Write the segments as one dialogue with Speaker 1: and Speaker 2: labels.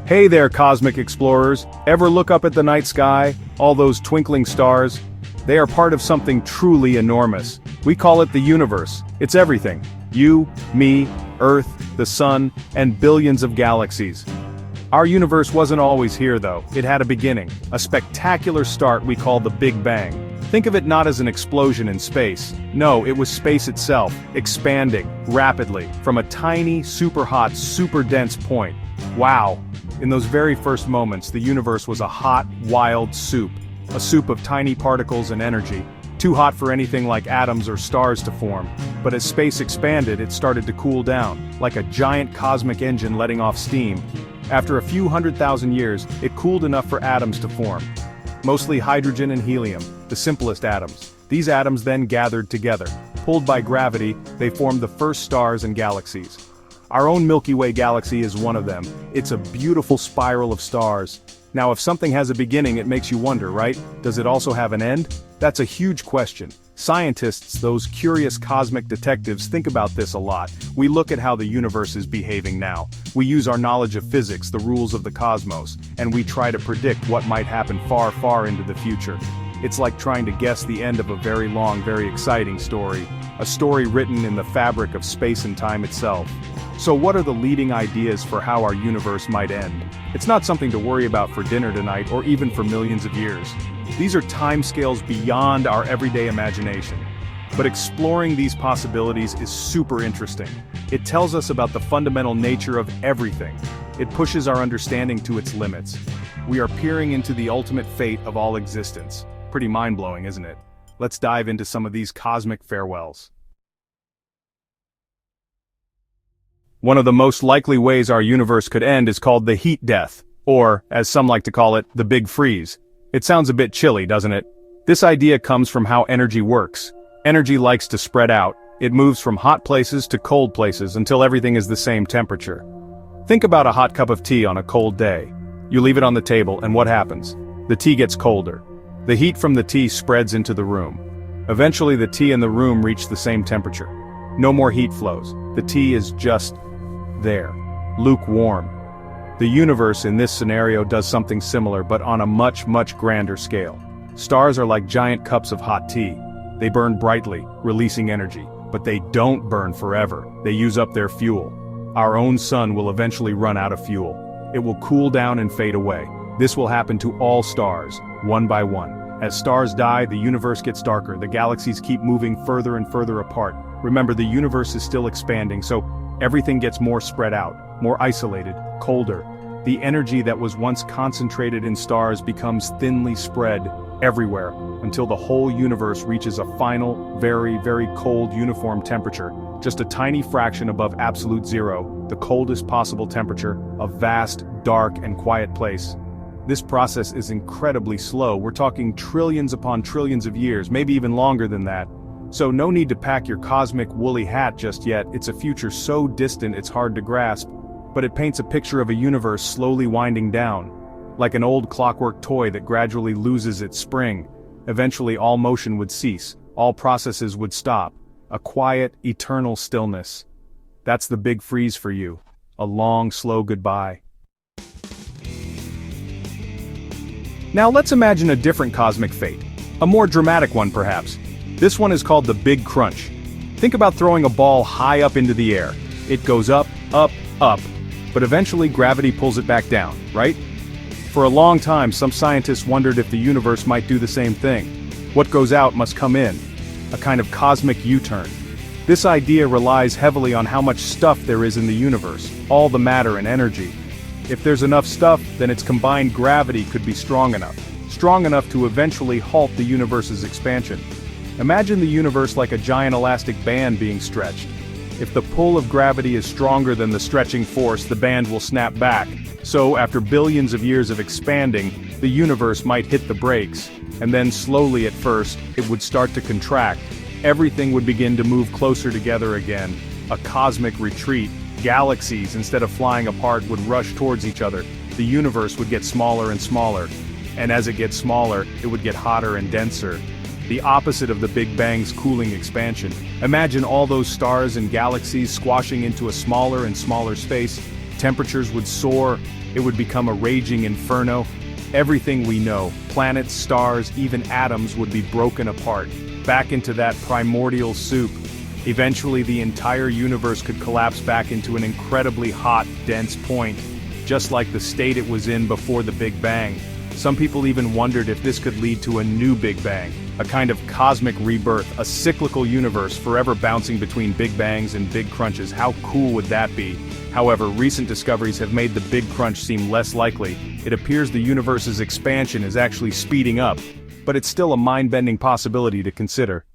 Speaker 1: Hey there, cosmic explorers. Ever look up at the night sky? All those twinkling stars? They are part of something truly enormous. We call it the universe. It's everything. You, me, Earth, the sun, and billions of galaxies. Our universe wasn't always here though. It had a beginning, a spectacular start we call the Big Bang. Think of it not as an explosion in space. No, it was space itself, expanding, rapidly, from a tiny, super hot, super dense point. Wow. In those very first moments, the universe was a hot, wild soup. A soup of tiny particles and energy, too hot for anything like atoms or stars to form. But as space expanded, it started to cool down, like a giant cosmic engine letting off steam. After a few 100,000 years, it cooled enough for atoms to form. Mostly hydrogen and helium, the simplest atoms. These atoms then gathered together. Pulled by gravity, they formed the first stars and galaxies. Our own Milky Way galaxy is one of them. It's a beautiful spiral of stars. Now if something has a beginning, it makes you wonder, right? Does it also have an end? That's a huge question. Scientists, those curious cosmic detectives, think about this a lot. We look at how the universe is behaving now. We use our knowledge of physics, the rules of the cosmos, and we try to predict what might happen far, far into the future. It's like trying to guess the end of a very long, very exciting story. A story written in the fabric of space and time itself. So what are the leading ideas for how our universe might end? It's not something to worry about for dinner tonight or even for millions of years. These are timescales beyond our everyday imagination. But exploring these possibilities is super interesting. It tells us about the fundamental nature of everything. It pushes our understanding to its limits. We are peering into the ultimate fate of all existence. Pretty mind-blowing, isn't it? Let's dive into some of these cosmic farewells. One of the most likely ways our universe could end is called the heat death, or, as some like to call it, the big freeze. It sounds a bit chilly, doesn't it? This idea comes from how energy works. Energy likes to spread out. It moves from hot places to cold places until everything is the same temperature. Think about a hot cup of tea on a cold day. You leave it on the table, and what happens? The tea gets colder. The heat from the tea spreads into the room. Eventually the tea and the room reach the same temperature. No more heat flows. The tea is just there, lukewarm. The universe in this scenario does something similar but on a much, much grander scale. Stars are like giant cups of hot tea. They burn brightly, releasing energy, but they don't burn forever. They use up their fuel. Our own sun will eventually run out of fuel. It will cool down and fade away. This will happen to all stars, one by one. As stars die, the universe gets darker. The galaxies keep moving further and further apart. Remember, the universe is still expanding, so everything gets more spread out, more isolated, colder. The energy that was once concentrated in stars becomes thinly spread everywhere until the whole universe reaches a final, very, very cold uniform temperature, just a tiny fraction above absolute zero, the coldest possible temperature, a vast, dark, and quiet place. This process is incredibly slow. We're talking trillions upon trillions of years, maybe even longer than that. So no need to pack your cosmic woolly hat just yet. It's a future so distant it's hard to grasp, but it paints a picture of a universe slowly winding down, like an old clockwork toy that gradually loses its spring. Eventually all motion would cease, all processes would stop, a quiet, eternal stillness. That's the big freeze for you, a long, slow goodbye. Now let's imagine a different cosmic fate, a more dramatic one perhaps. This one is called the Big Crunch. Think about throwing a ball high up into the air. It goes up, up, up, but eventually gravity pulls it back down, right? For a long time, some scientists wondered if the universe might do the same thing. What goes out must come in, a kind of cosmic U-turn. This idea relies heavily on how much stuff there is in the universe, all the matter and energy. If there's enough stuff, then its combined gravity could be strong enough to eventually halt the universe's expansion. Imagine the universe like a giant elastic band being stretched. If the pull of gravity is stronger than the stretching force, the band will snap back. So, after billions of years of expanding, the universe might hit the brakes, and then slowly at first, it would start to contract. Everything would begin to move closer together again. A cosmic retreat. Galaxies, instead of flying apart, would rush towards each other. The universe would get smaller and smaller. And as it gets smaller, it would get hotter and denser. The opposite of the Big Bang's cooling expansion. Imagine all those stars and galaxies squashing into a smaller and smaller space. Temperatures would soar, it would become a raging inferno. Everything we know, planets, stars, even atoms would be broken apart, back into that primordial soup. Eventually the entire universe could collapse back into an incredibly hot, dense point, just like the state it was in before the Big Bang. Some people even wondered if this could lead to a new Big Bang, a kind of cosmic rebirth, a cyclical universe forever bouncing between Big Bangs and Big Crunches. How cool would that be? However, recent discoveries have made the Big Crunch seem less likely. It appears the universe's expansion is actually speeding up, but it's still a mind-bending possibility to consider.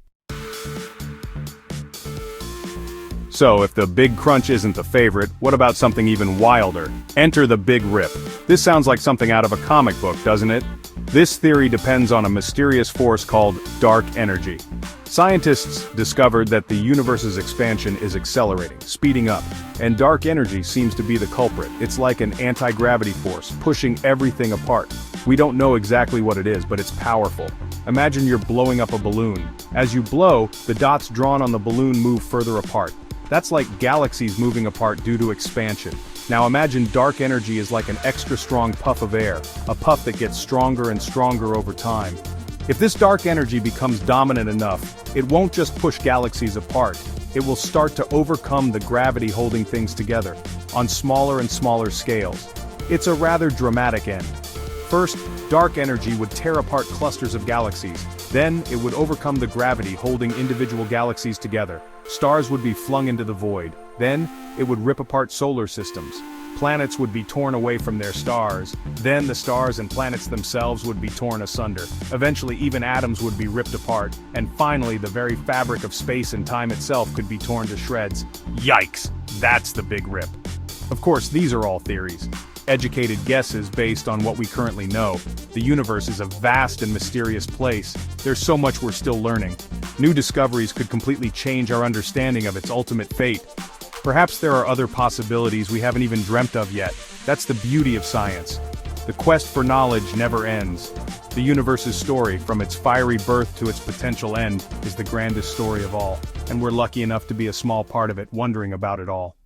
Speaker 1: So, if the Big Crunch isn't the favorite, what about something even wilder? Enter the Big Rip. This sounds like something out of a comic book, doesn't it? This theory depends on a mysterious force called dark energy. Scientists discovered that the universe's expansion is accelerating, speeding up, and dark energy seems to be the culprit. It's like an anti-gravity force, pushing everything apart. We don't know exactly what it is, but it's powerful. Imagine you're blowing up a balloon. As you blow, the dots drawn on the balloon move further apart. That's like galaxies moving apart due to expansion. Now imagine dark energy is like an extra strong puff of air, a puff that gets stronger and stronger over time. If this dark energy becomes dominant enough, it won't just push galaxies apart, it will start to overcome the gravity holding things together, on smaller and smaller scales. It's a rather dramatic end. First, dark energy would tear apart clusters of galaxies, then it would overcome the gravity holding individual galaxies together. Stars would be flung into the void, then it would rip apart solar systems. Planets would be torn away from their stars, then the stars and planets themselves would be torn asunder. Eventually even atoms would be ripped apart, and finally the very fabric of space and time itself could be torn to shreds. Yikes! That's the Big Rip. Of course, these are all theories. Educated guesses based on what we currently know. The universe is a vast and mysterious place. There's so much we're still learning. New discoveries could completely change our understanding of its ultimate fate. Perhaps there are other possibilities we haven't even dreamt of yet. That's the beauty of science. The quest for knowledge never ends. The universe's story, from its fiery birth to its potential end, is the grandest story of all, and we're lucky enough to be a small part of it, wondering about it all.